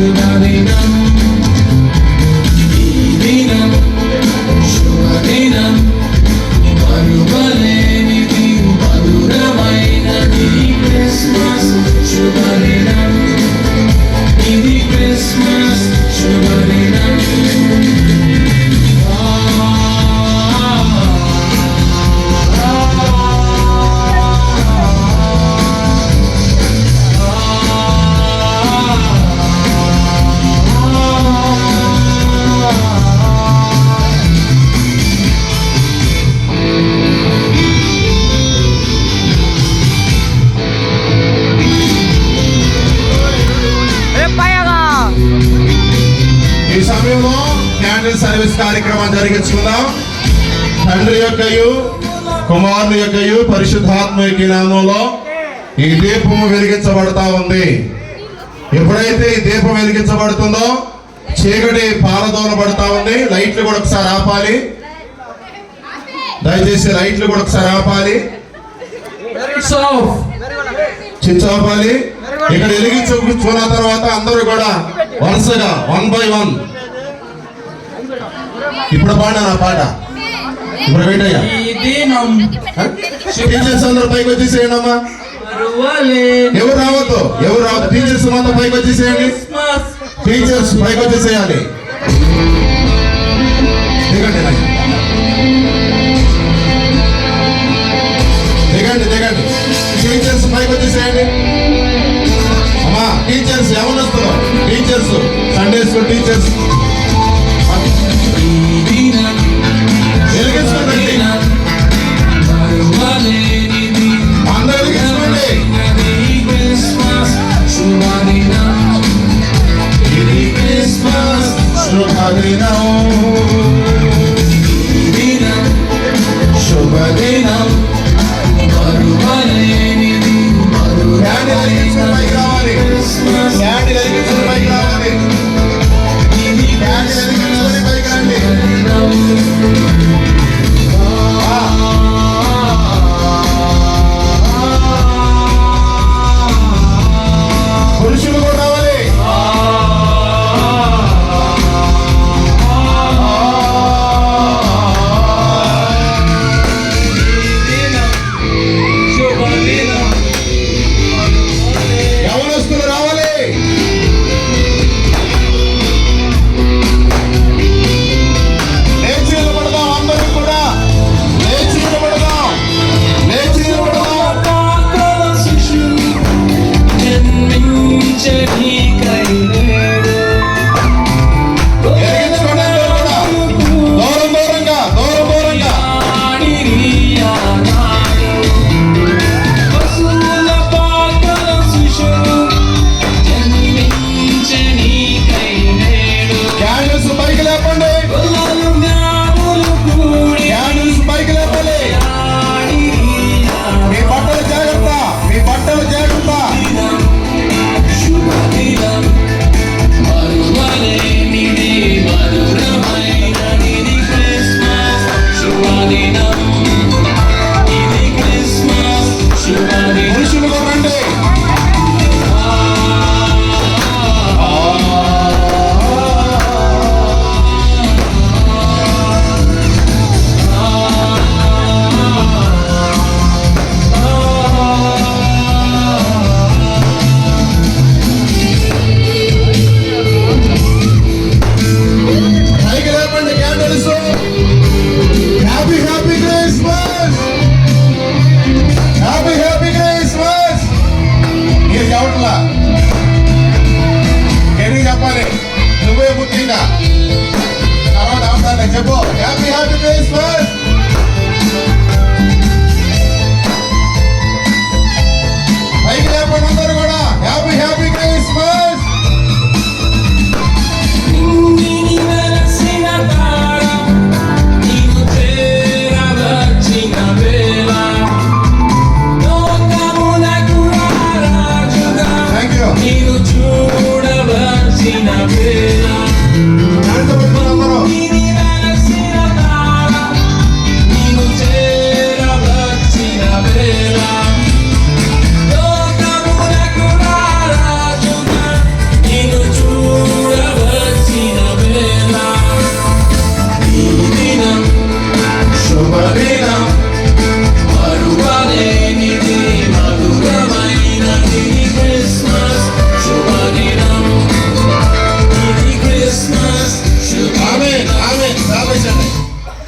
శుభదినం ఈ దినం శుభదినం మరువలేనిది మధురమైనది క్రిస్మస్ శుభదినం ఇది క్రిస్మస్ శుభదినం ఈ సమయంలో క్యాండిల్ సర్వీస్ కార్యక్రమం జరిగించుకుందాం. తండ్రి యొక్కయు కుమారుని యొక్కయు పరిశుద్ధాత్మ యొక్క నామంలో ఈ దీపము వెలిగించబడతా ఉంది. ఎప్పుడైతే ఈ దీపం వెలిగించబడుతుందో చీకటి పారదోలబడతా ఉంది. లైట్లు కూడా ఒకసారి ఆపాలి, దయచేసి లైట్లు కూడా ఒకసారి ఆపాలి, స్విచ్ ఆపాలి. ఇక్కడ వెలిగించుకున్న తర్వాత అందరూ కూడా వరుసగా 1 by 1 ఇప్పుడు పాడా నా పాట ఇప్పుడు వెయిటయ్యా టీచర్స్ అందరూ పైకి వచ్చేసేయండి అమ్మా. ఎవరు రావద్దు టీచర్స్ మాత్రం పైకి వచ్చేసేయండి. టీచర్స్ పైకి వచ్చేసేయాలి. దిగండి దిగండి టీచర్స్ పైకి వచ్చేసేయండి అమ్మా. టీచర్స్ ఎవరు వస్తున్నారు? టీచర్స్ సండే స్కూల్ టీచర్స్ వెలిగించుకోండి, అందరూ వెలిగించుకోండి. శుభదినం శుభదినం